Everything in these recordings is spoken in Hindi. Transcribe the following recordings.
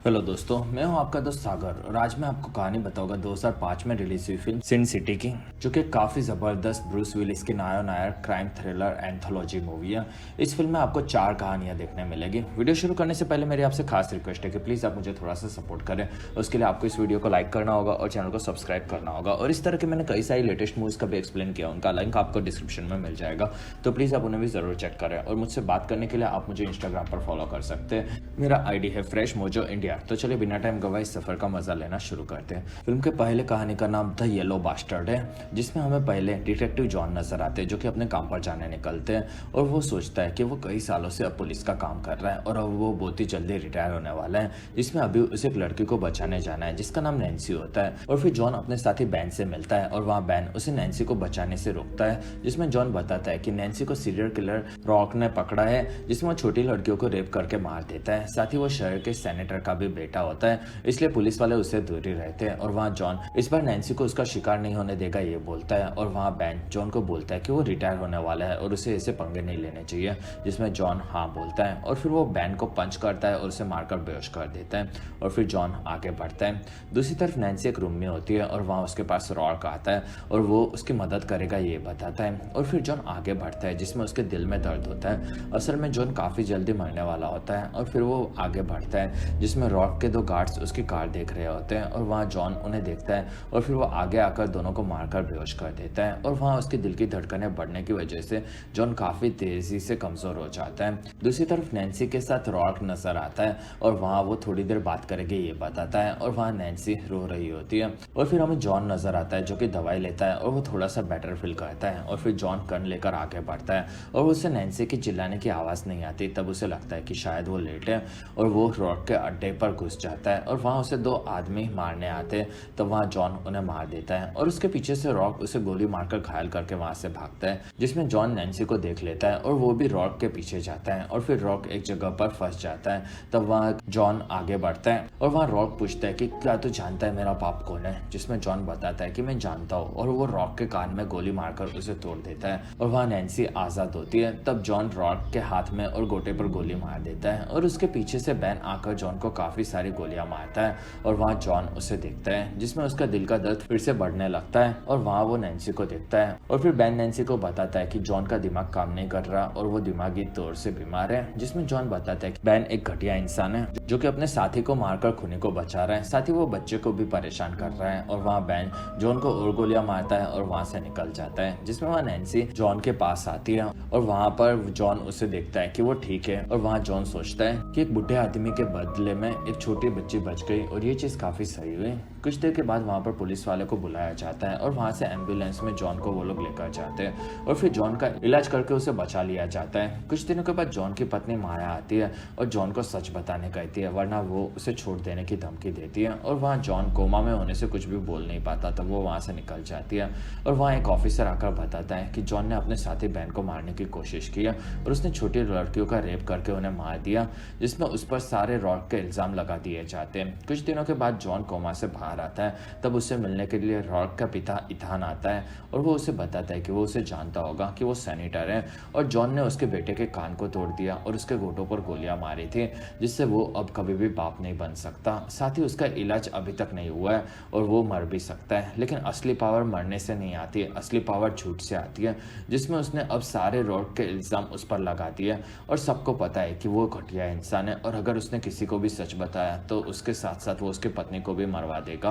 हेलो दोस्तों, मैं हूं आपका दोस्त सागर और आज मैं आपको कहानी बताऊंगा 2005 में रिलीज हुई फिल्म सिन सिटी की, जो कि काफ़ी ज़बरदस्त ब्रूस विलिस की नायो Nair crime thriller anthology movie है। इस फिल्म में आपको 4 कहानियां देखने मिलेगी। वीडियो शुरू करने से पहले मेरी आपसे खास रिक्वेस्ट है कि प्लीज़ आप मुझे थोड़ा सा सपोर्ट करें। उसके लिए आपको इस वीडियो को लाइक करना होगा और चैनल को सब्सक्राइब करना होगा। और इस तरह के मैंने कई सारी लेटेस्ट मूवीज़ का भी एक्सप्लेन किया, उनका लिंक आपको डिस्क्रिप्शन में मिल जाएगा, तो प्लीज़ आप उन्हें भी ज़रूर चेक करें। और मुझसे बात करने के लिए आप मुझे इंस्टाग्राम पर फॉलो कर सकते हैं। मेरा ID है फ्रेश मोजो इंडिया। तो चलिए बिना टाइम गवाए इस सफर का मजा लेना शुरू करते हैं। फिल्म के पहले कहानी का नाम द येलो बास्टर्ड है, जिसमें हमें पहले डिटेक्टिव जॉन नजर आते हैं, जो कि अपने काम पर जाने निकलते हैं। और वो सोचता है कि वो कई सालों से अब पुलिस का काम कर रहा है और अब वो बहुत ही जल्दी रिटायर होने वाला है, जिसमें अभी उसे एक लड़की को बचाने जाना है जिसका नाम नैन्सी होता है। और फिर जॉन अपने साथी बैन से मिलता है और वहाँ बैन उसे नैन्सी को बचाने से रोकता है, जिसमें जॉन बताता है कि नैन्सी को सीरियल किलर रॉक ने पकड़ा है, जिसमें वो छोटी लड़कियों को रेप करके मार देता है। साथ ही वो शहर के सेनेटर का भी बेटा होता है, इसलिए पुलिस वाले उससे दूर ही रहते हैं। और वहाँ जॉन इस बार नैन्सी को उसका शिकार नहीं होने देगा ये बोलता है। और वहाँ बैन जॉन को बोलता है कि वो रिटायर होने वाला है और उसे ऐसे पंगे नहीं लेने चाहिए, जिसमें जॉन हाँ बोलता है। और फिर वो बैन को पंच करता है और उसे मारकर बेहोश कर देता है। और फिर जॉन आगे बढ़ता है। दूसरी तरफ नैन्सी एक रूम में होती है और वहाँ उसके पास रॉक आता है और वो उसकी मदद करेगा ये बताता है। और फिर जॉन आगे बढ़ता है, जिसमें उसके दिल में दर्द होता है। असल में जॉन काफ़ी जल्दी मरने वाला होता है। और फिर वो आगे बढ़ता है, जिसमें रॉक के 2 गार्ड्स उसकी कार देख रहे होते हैं। और वहाँ जॉन उन्हें देखता है और फिर वो आगे आकर दोनों को मारकर बेहोश कर देता है। और वहाँ उसके दिल की धड़कनें बढ़ने की वजह से जॉन काफ़ी तेज़ी से कमज़ोर हो जाता है। दूसरी तरफ नैन्सी के साथ रॉक नजर आता है और वहाँ वो थोड़ी देर बात करेगी ये बताता है। और वहाँ नैन्सी रो रही होती है। और फिर हमें जॉन नजर आता है, जो कि दवाई लेता है और वो थोड़ा सा बेटर फील करता है। और फिर जॉन गन लेकर आगे बढ़ता है और उसे नैन्सी की चिल्लाने की आवाज़ नहीं आती। तब उसे लगता है कि शायद वो लेट है और वो रॉक के अड्डे पर घुस जाता है। और वहाँ उसे 2 आदमी मारने आते हैं, तो वहाँ जॉन उन्हें मार देता है। और उसके पीछे से रॉक उसे गोली मारकर घायल करके वहाँ से भागता है, जिसमें जॉन नैन्सी को देख लेता है और वो भी रॉक के पीछे जाता है। और फिर रॉक एक जगह पर फंस जाता है। तब वहाँ जॉन आगे बढ़ता है और वहाँ रॉक पूछता है कि क्या तू जानता है मेरा पाप कौन है, जिसमें जॉन बताता है कि मैं जानता हूँ। और वो रॉक के कान में गोली मारकर उसे तोड़ देता है और वहाँ नैन्सी आज़ाद होती है। तब जॉन रॉक के हाथ में और गोटे पर गोली मार देता है और उसके पीछे से बैन आकर जॉन को काफ़ी सारी गोलियां मारता है। और वहाँ जॉन उसे देखता है, जिसमें उसका दिल का दर्द फिर से बढ़ने लगता है। और वहाँ वो नैन्सी को देखता है और फिर बैन नैन्सी को बताता है कि जॉन का दिमाग काम नहीं कर रहा और वो दिमागी तौर से बीमार है, जिसमें जॉन बताता है कि बैन एक घटिया इंसान है जो कि अपने साथी को मारकर खूनी को बचा रहा है, साथ ही वो बच्चे को भी परेशान कर रहा है। और वहाँ बैन जॉन को और गोलियां मारता है और वहाँ से निकल जाता है, जिसमें वहाँ नैन्सी जॉन के पास आती है और वहाँ पर जॉन उसे देखता है कि वो ठीक है। और वहाँ जॉन सोचता है कि एक बुढ़े आदमी के बदले में एक छोटी बच्ची बच गई और ये चीज़ काफ़ी सही हुई। कुछ देर के बाद वहाँ पर पुलिस वाले को बुलाया जाता है और वहाँ से एम्बुलेंस में जॉन को वो लोग लेकर जाते हैं और फिर जॉन का इलाज करके उसे बचा लिया जाता है। कुछ दिनों के बाद जॉन की पत्नी माया आती है और जॉन को सच बताने कहती है, वरना वो उसे छोड़ देने की धमकी देती है। और वहाँ जॉन कोमा में होने से कुछ भी बोल नहीं पाता, तो वो वहाँ से निकल जाती है। और वहाँ एक ऑफिसर आकर बताता है कि जॉन ने अपने साथी बैन को मारने की कोशिश की है और उसने छोटी लड़कियों का रेप करके उन्हें मार दिया, जिसमें उस पर सारे रॉक के इल्जाम लगा दिए जाते हैं। कुछ दिनों के बाद जॉन कोमा से बाहर आता है, तब उससे मिलने के लिए रॉक का पिता इथान आता है और वो उसे बताता है कि वो उसे जानता होगा कि वो सेनेटर है और जॉन ने उसके बेटे के कान को तोड़ दिया और उसके घोटों पर गोलियां मारी थी, जिससे वो अब कभी भी बाप नहीं बन सकता। साथ ही उसका इलाज अभी तक नहीं हुआ है और वो मर भी सकता है, लेकिन असली पावर मरने से नहीं आती है, असली पावर झूठ से आती है, जिसमें उसने अब सारे रॉक के इल्जाम उस पर लगा दिए और सबको पता है कि वो घटिया इंसान है और अगर उसने किसी को भी सच बताया तो उसके साथ साथ वो उसकी पत्नी को भी मरवा देगा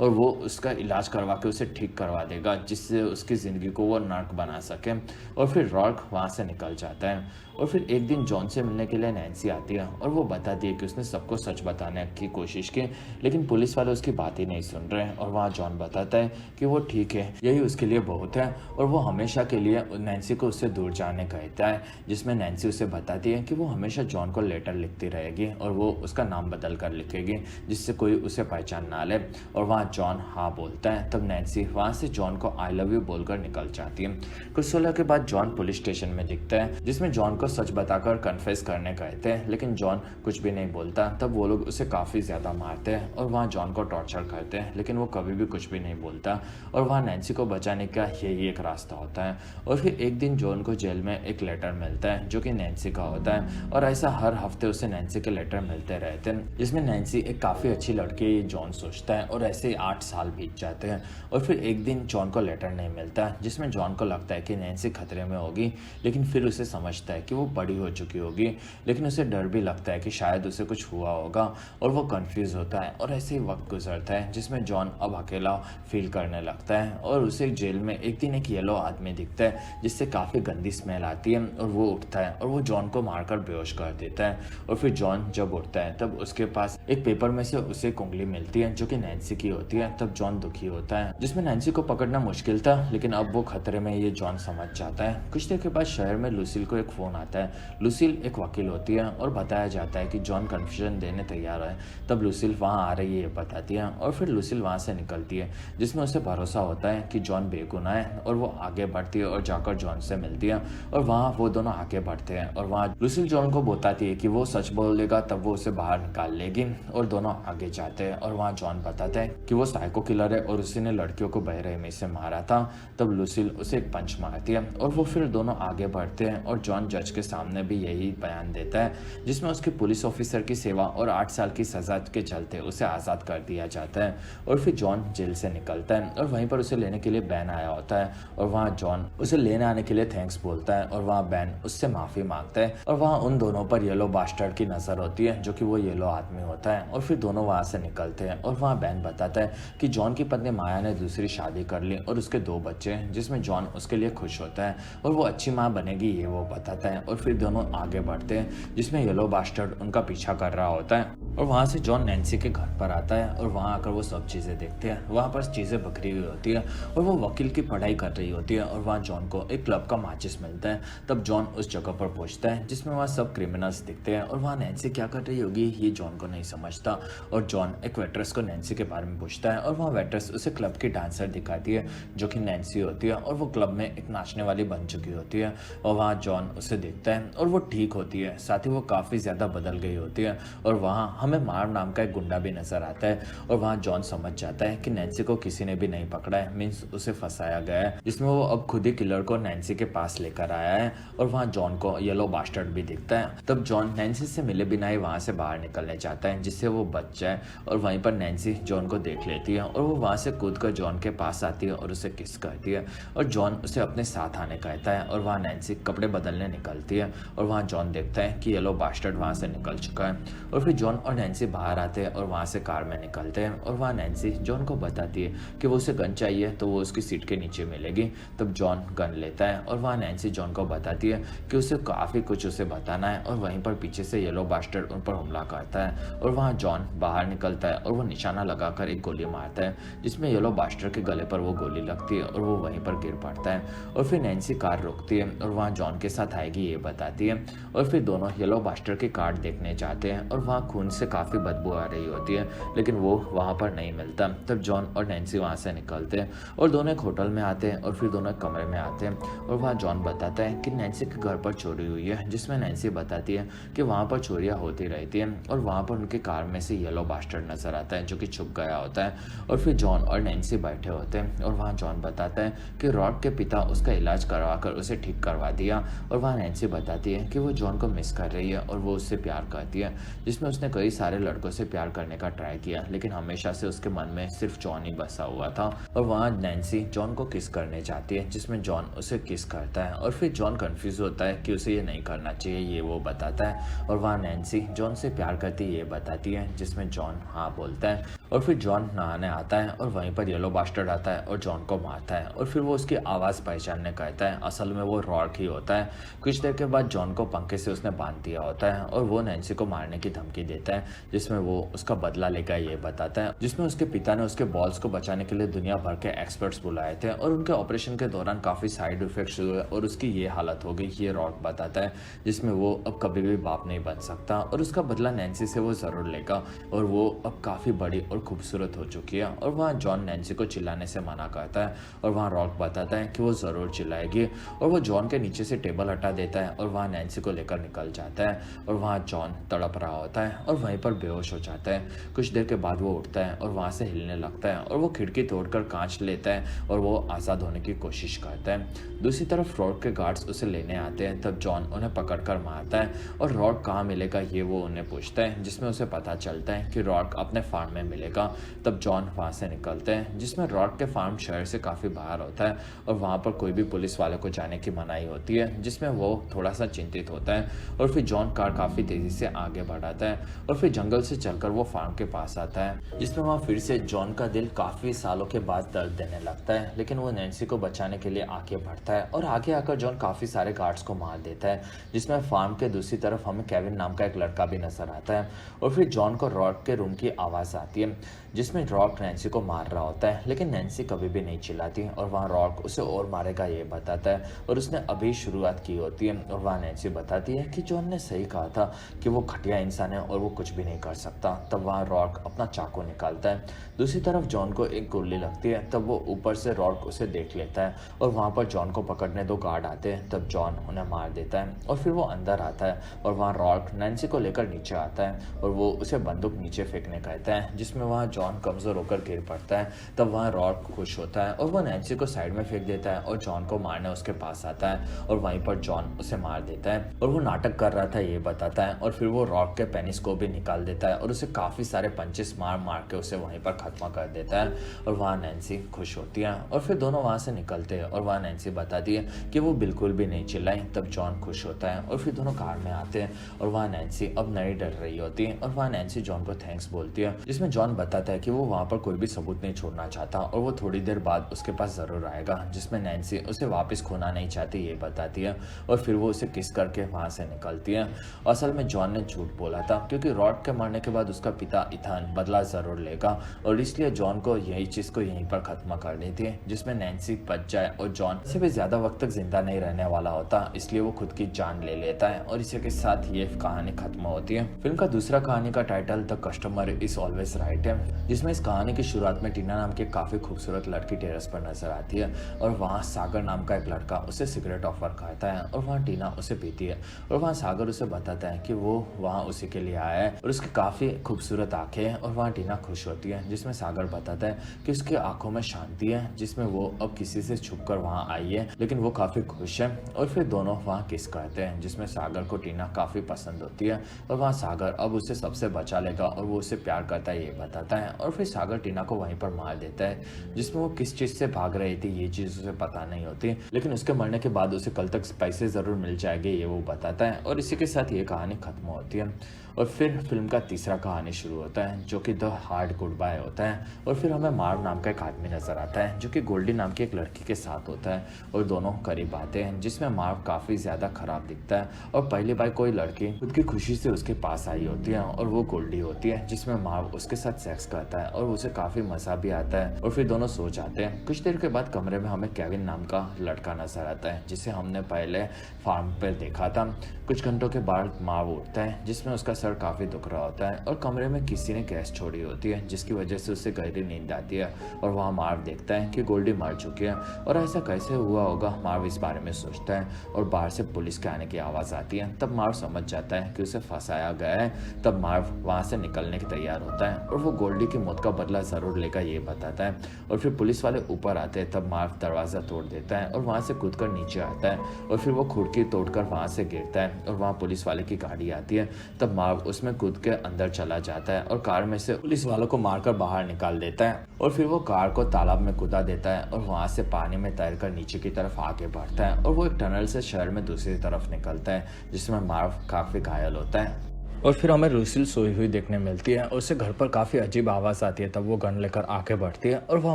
और वो उसका इलाज करवा के उसे ठीक करवा देगा, जिससे उसकी ज़िंदगी को वो नर्क बना सके। और फिर रॉक वहाँ से निकल जाता है। और फिर एक दिन जॉन से मिलने के लिए नैन्सी आती है और वो बताती है कि उसने सबको सच बताने की कोशिश की, लेकिन पुलिस वाले उसकी बात ही नहीं सुन रहे हैं। और वहाँ जॉन बताता है कि वो ठीक है, यही उसके लिए बहुत है और वो हमेशा के लिए नैन्सी को उससे दूर जाने कहता है, जिसमें नैन्सी उसे बताती है कि वो हमेशा जॉन को लेटर लिखती रहेगी और वो उसका नाम बदल कर लिखेगी, जिससे कोई उसे पहचान ना ले। और वहाँ जॉन हाँ बोलता है। तब नैन्सी वहाँ से जॉन को आई लव यू बोलकर निकल जाती है। कुछ समय के बाद जॉन पुलिस स्टेशन में दिखता है, जिसमें जॉन को सच बताकर कन्फेस करने कहते हैं, लेकिन जॉन कुछ भी नहीं बोलता। तब वो लोग उसे काफ़ी ज़्यादा मारते हैं और वहाँ जॉन को टॉर्चर करते हैं, लेकिन वो कभी भी कुछ भी नहीं बोलता। और वहाँ नैन्सी को बचाने का यही एक रास्ता होता है। और फिर एक दिन जॉन को जेल में एक लेटर मिलता है जो कि नैन्सी का होता है और ऐसा हर हफ्ते उसे नैन्सी के लेटर मिलते रहते हैं। जिसमें नैन्सी एक काफ़ी अच्छी लड़की है ये जॉन सोचता है, और ऐसे ही 8 साल बीत जाते हैं। और फिर एक दिन जॉन को लेटर नहीं मिलता, जिसमें जॉन को लगता है कि नैन्सी खतरे में होगी, लेकिन फिर उसे समझता है कि वो बड़ी हो चुकी होगी, लेकिन उसे डर भी लगता है कि शायद उसे कुछ हुआ होगा, और वो कंफ्यूज होता है। और ऐसे ही वक्त गुजरता है जिसमें जॉन अब अकेला फील करने लगता है, और उसे जेल में एक दिन एक येलो आदमी दिखता है जिससे काफ़ी गंदी स्मेल आती है, और वो उठता है और वो जॉन को मारकर बेहोश कर देता है। और फिर जॉन जब उठता है तब उसके पास एक पेपर में से उसे कुंडली मिलती है जो कि नैन्सी की होती है। तब जॉन दुखी होता है, जिसमें नैन्सी को पकड़ना मुश्किल था, लेकिन अब वो खतरे में ये जॉन समझ जाता है। कुछ देर के बाद शहर में लूसील को एक फ़ोन आता है। लूसील एक वकील होती है और बताया जाता है कि जॉन कन्फ्यूजन देने तैयार है। तब लूसील वहाँ आ रही है बताती है, और फिर लूसील वहाँ से निकलती है, जिसमें उसे भरोसा होता है कि जॉन बेगुनाह है। और वो आगे बढ़ती है और जाकर जॉन से मिलती है, और वहाँ वो दोनों आगे बढ़ते हैं। और वहाँ लूसील जॉन को बताती है कि वो सच बोल देगा तब वो उसे बाहर निकाल लेगी, और दोनों आगे जाते हैं। और वहाँ जॉन बताता है कि वो साइको किलर है और उसी ने लड़कियों को बेरहमी से मारा था। तब लूसील उसे एक पंच मारती है, और वो फिर दोनों आगे बढ़ते हैं। और जॉन जज के सामने भी यही बयान देता है, जिसमें उसके पुलिस ऑफिसर की सेवा और 8 साल की सजा के चलते उसे आज़ाद कर दिया जाता है। और फिर जॉन जेल से निकलता है, और वहीं पर उसे लेने के लिए बैन आया होता है, और वहाँ जॉन उसे लेने आने के लिए थैंक्स बोलता है, और वहाँ बैन उससे माफ़ी मांगता है। और वहाँ उन दोनों पर येलो बास्टर्ड की नज़र होती है, जो कि वो येलो आदमी होता है। और फिर दोनों वहाँ से निकलते हैं, और वहाँ बैन बताता है कि जॉन की पत्नी माया ने दूसरी शादी कर ली और उसके 2 बच्चे हैं, जिसमें जॉन उसके लिए खुश होता है और वो अच्छी माँ बनेगी ये वो बताता है। और फिर दोनों आगे बढ़ते हैं, जिसमें येलो बास्टर्ड उनका पीछा कर रहा होता है। और वहाँ से जॉन नैन्सी के घर पर आता है, और वहाँ आकर वो सब चीज़ें देखते हैं। वहाँ पर चीज़ें बिखरी हुई होती है, और वो वकील की पढ़ाई कर रही होती है। और वहाँ जॉन को एक क्लब का माचिस मिलता है। तब जॉन उस जगह पर पहुँचता है, जिसमें वहाँ सब क्रिमिनल्स दिखते हैं, और वहाँ नैन्सी क्या कर रही होगी ये जॉन को नहीं समझता। और जॉन एक वेट्रेस को नैन्सी के बारे में पूछता है, और वहाँ वेट्रेस उसे क्लब की डांसर दिखाती है, जो कि नैन्सी होती है, और वो क्लब में एक नाचने वाली बन चुकी होती है। और वहाँ जॉन उसे देखता है, और वो ठीक होती है, साथ ही वो काफ़ी ज़्यादा बदल गई होती है। और वहाँ हमें मार नाम का एक गुंडा भी नजर आता है, और वहाँ जॉन समझ जाता है कि नैन्सी को किसी ने भी नहीं पकड़ा है, मीन्स उसे फंसाया गया है, जिसमें वो अब खुद ही किलर को नैन्सी के पास लेकर आया है। और वहाँ जॉन को येलो बास्टर्ड भी दिखता है। तब जॉन नैन्सी से मिले बिना ही वहाँ से बाहर निकलने चाहता है, जिससे वो बच जाए। और वहीं पर नैन्सी जॉन को देख लेती है, और वो वहाँ से कूद कर जॉन के पास आती है और उसे किस करती है, और जॉन उसे अपने साथ आने कहता है। और वहाँ नैन्सी कपड़े बदलने निकलती है, और वहाँ जॉन देखता है कि येलो बास्टर्ड वहाँ से निकल चुका है। और फिर जॉन और नैन्सी बाहर आते हैं, और वहाँ से कार में निकलते हैं। और वहाँ नैन्सी जॉन को बताती है कि वो उसे गन चाहिए तो वो उसकी सीट के नीचे मिलेगी। तब जॉन गन लेता है, और वहाँ नैन्सी जॉन को बताती है कि उसे काफ़ी कुछ उसे बताना है। और वहीं पर पीछे से येलो बास्टर्ड उन पर हमला करता है, और वहाँ जॉन बाहर निकलता है, और वो निशाना लगाकर एक गोली मारता है, जिसमें येलो बास्टर्ड के गले पर वो गोली लगती है, और वो वहीं पर गिर पड़ता है। और फिर नैन्सी कार रोकती है, और वहाँ जॉन के साथ आएगी ये बताती है। और फिर दोनों येलो बास्टर्ड की कार्ड देखने जाते हैं, और वहाँ खून से काफ़ी बदबू आ रही होती है, लेकिन वो वहाँ पर नहीं मिलता। तब जॉन और नैन्सी वहाँ से निकलते हैं, और दोनों एक होटल में आते हैं, और फिर दोनों एक कमरे में आते हैं। और वहाँ जॉन बताता है कि नैन्सी के घर पर चोरी हुई है, जिसमें नैन्सी बताती है कि वहाँ पर चोरियाँ होती रहती हैं। और वहाँ पर उनके कार में से येलो बास्टर्ड नजर आता है, जो कि छुप गया होता है। और फिर जॉन और नैन्सी बैठे होते हैं, और वहाँ जॉन बताता है कि रॉड के पिता उसका इलाज करवा कर उसे ठीक करवा दिया। और वहाँ नैन्सी बताती है कि वो जॉन को मिस कर रही है, और वो उससे प्यार करती है, जिसमें उसने कई सारे लड़कों से प्यार करने का ट्राई किया, लेकिन हमेशा से उसके मन में सिर्फ जॉन ही बसा हुआ था। और वहाँ नैन्सी जॉन को किस करने चाहती है, जिसमें जॉन उसे किस करता है। और फिर जॉन कंफ्यूज होता है कि उसे ये नहीं करना चाहिए, ये वो बताता है। और वहाँ नैन्सी जॉन से प्यार करती ये बताती है, जिसमें जॉन हाँ बोलता है। और फिर जॉन नहाने आता है, और वहीं पर येलो बास्टर्ड आता है और जॉन को मारता है। और फिर वो उसकी आवाज़ पहचानने कहता है, असल में वो रॉक ही होता है। कुछ देर के बाद जॉन को पंखे से उसने बांध दिया होता है, और वो नैन्सी को मारने की धमकी देता है, जिसमें वो उसका बदला लेगा ये बताता है। जिसमें उसके पिता ने उसके बॉल्स को बचाने के लिए दुनिया भर के एक्सपर्ट्स बुलाए थे, और उनके ऑपरेशन के दौरान काफ़ी साइड इफेक्ट्स हुए, और उसकी ये हालत हो गई ये रॉक बताता है, जिसमें वो अब कभी भी बाप नहीं बन सकता, और उसका बदला नैन्सी से वो ज़रूर लेगा, और वो अब काफ़ी बड़ी और खूबसूरत हो चुकी है। और वहाँ जॉन नैन्सी को चिल्लाने से मना करता है और वहाँ रॉक बताता है कि वो ज़रूर चिल्लाएगी और वो जॉन के नीचे से टेबल हटा देता है और वहाँ नैन्सी को लेकर निकल जाता है। और वहाँ जॉन तड़प रहा होता है और वहीं पर बेहोश हो जाता है। कुछ देर के बाद वो उठता है और वहाँ से हिलने लगता है और वो खिड़की तोड़कर कांच लेता है और वो आज़ाद होने की कोशिश करता है। दूसरी तरफ रॉक के गार्ड्स उसे लेने आते हैं। तब जॉन उन्हें पकड़कर मारता है और रॉक कहाँ मिलेगा ये वो उन्हें पूछता है, जिसमें उसे पता चलता है कि रॉक अपने फार्म में मिलेगा। तब जॉन वहाँ से निकलते हैं, जिसमें रॉक के फार्म शहर से काफ़ी बाहर होता है और वहाँ पर कोई भी पुलिस वाले को जाने की मनाही होती है, जिसमें वो थोड़ा सा चिंतित होता है। और फिर जॉन कार काफ़ी तेज़ी से आगे बढ़ाता है और फिर जंगल से चलकर वो फार्म के पास आता है, जिसमें वहाँ फिर से जॉन का दिल काफ़ी सालों के बाद दर्द देने लगता है। लेकिन वो नैन्सी को बचाने के लिए आगे बढ़ता है और आगे आकर जॉन काफ़ी सारे गार्ड्स को मार देता है, जिसमें फार्म के दूसरी तरफ हमें केविन नाम का एक लड़का भी नजर आता है। और फिर जॉन को रॉक के रूम की आवाज़ आती है, जिसमें रॉक नैन्सी को मार रहा होता है, लेकिन नैन्सी कभी भी नहीं चिल्लाती और वहाँ रॉक उसे और मारेगा ये बताता है और उसने अभी शुरुआत की होती है। और वहाँ नैन्सी बताती है कि जॉन ने सही कहा था कि वो घटिया इंसान है और वो कुछ भी नहीं कर सकता। तब वहाँ रॉक अपना चाकू निकालता है। दूसरी तरफ जॉन को एक गोली लगती है। तब वो ऊपर से रॉक उसे देख लेता है और वहाँ पर जॉन को पकड़ने 2 गार्ड आते हैं। तब जॉन उन्हें मार देता है और फिर वो अंदर आता है और वहाँ रॉक नैन्सी को लेकर नीचे आता है और वो उसे बंदूक नीचे फेंकने कहता है, जिसमें वहाँ जॉन कमजोर होकर गिर पड़ता है। तब वहाँ रॉक खुश होता है और वो नैन्सी को साइड में फेंक देता है और जॉन को मारने उसके पास आता है और वहीं पर जॉन उसे मार देता है और वो नाटक कर रहा था ये बताता है। और फिर वो रॉक के पेनिस को भी निकाल देता है और उसे काफ़ी सारे पंचेस मार मार के उसे वहीं पर खत्म कर देता है और वहाँ नैन्सी खुश होती है। और फिर दोनों वहाँ से निकलते हैं और वहाँ नैन्सी बताती है कि वो बिल्कुल भी नहीं चिल्लाई। तब जॉन खुश होता है और फिर दोनों कार में आते हैं और वहाँ नैन्सी अब नहीं डर रही होती है और वहाँ नैन्सी जॉन को थैंक्स बोलती है, जिसमें जॉन बताता है कि वो वहाँ पर कोई भी सबूत नहीं छोड़ना चाहता और वो थोड़ी देर बाद उसके पास ज़रूर आएगा, जिसमें नैन्सी उसे वापस खोना नहीं चाहती ये बताती है और फिर वो उसे किस करके वहाँ से निकलती है। असल में जॉन ने झूठ बोला था क्योंकि रॉक के मरने के बाद उसका पिता इथान बदला ज़रूर लेगा और इसलिए जॉन को यही चीज़ को यहीं पर ख़त्म करनी थी, जिसमें नैन्सी बच जाए और जॉन से भी ज़्यादा वक्त तक जिंदा नहीं रहने वाला होता, इसलिए वो खुद की जान ले लेता है और इसी के साथ ये कहानी खत्म होती है। फिल्म का दूसरा कहानी का title the customer is always right है, जिसमें इस कहानी की शुरुआत में टीना नाम की काफ़ी खूबसूरत लड़की टेरेस पर नजर आती है और वहाँ सागर नाम का एक लड़का उसे सिगरेट ऑफर करता है और वहाँ टीना उसे पीती है और वहाँ सागर उसे बताता है कि वो वहाँ उसी के लिए आया है और उसकी काफ़ी खूबसूरत आंखें हैं और वहाँ टीना खुश होती है, जिसमें सागर बताता है कि उसकी आंखों में शांति है, जिसमें वो अब किसी से छुप कर वहाँ आई है, लेकिन वो काफ़ी खुश है। और फिर दोनों वहाँ किस करते हैं, जिसमें सागर को टीना काफ़ी पसंद होती है और वहाँ सागर अब उसे सबसे बचा लेगा और वो उसे प्यार करता है ये बताता है। और फिर सागर टीना को वहीं पर मार देता है, जिसमें वो किस चीज़ से भाग रही थी ये चीज़ उसे पता नहीं होती, लेकिन उसके मरने के बाद उसे कल तक पैसे ज़रूर मिल जाएंगे ये वो बताता है और इसी के साथ ये कहानी खत्म होती है। और फिर फिल्म का तीसरा कहानी शुरू होता है जो कि द हार्ड गुड बाय होता है और फिर हमें मार्व नाम का एक आदमी नजर आता है जो कि गोल्डी नाम की एक लड़की के साथ होता है और दोनों करीब आते हैं, जिसमें मार्व काफ़ी ज़्यादा खराब दिखता है और पहली बार कोई लड़की खुद की खुशी से उसके पास आई होती है और वो गोल्डी होती है, जिसमें मार्व उसके साथ सेक्स करता है और उसे काफ़ी मज़ा भी आता है और फिर दोनों सो जाते हैं। कुछ देर के बाद कमरे में हमें केविन नाम का लड़का नजर आता है जिसे हमने पहले फार्म पर देखा था। कुछ घंटों के बाद मार्व उठता है जिसमें उसका सर काफ़ी दुख रहा होता है और कमरे में किसी ने गैस छोड़ी होती है जिसकी वजह से उसे गहरी नींद आती है और वहाँ मार्व देखता है कि गोल्डी मर चुकी है और ऐसा कैसे हुआ होगा, मार्व इस बारे में सोचता है और बाहर से पुलिस के आने की आवाज़ आती है। तब मार्व समझ जाता है कि उसे फंसाया गया है। तब मार्व वहाँ से निकलने के तैयार होता है और वो गोल्डी की मौत का बदला ज़रूर लेगा ये बताता है और फिर पुलिस वाले ऊपर आते हैं। तब मार्व दरवाज़ा तोड़ देता है और वहाँ से कूद कर नीचे आता है और फिर वो खिड़की तोड़कर वहाँ से गिरता है और वहाँ पुलिस वाले की गाड़ी आती है। तब मार्व उसमें कूद के अंदर चला जाता है और कार में से पुलिस वालों को मारकर बाहर निकाल देता है और फिर वो कार को तालाब में कूदा देता है और वहाँ से पानी में तैरकर नीचे की तरफ आगे बढ़ता है और वो एक टनल से शहर में दूसरी तरफ निकलता है, जिसमें मार्व काफ़ी घायल होता है। और फिर हमें लूसिल सोई हुई देखने मिलती है और उसे घर पर काफ़ी अजीब आवाज़ आती है। तब वो गन लेकर आगे बढ़ती है और वह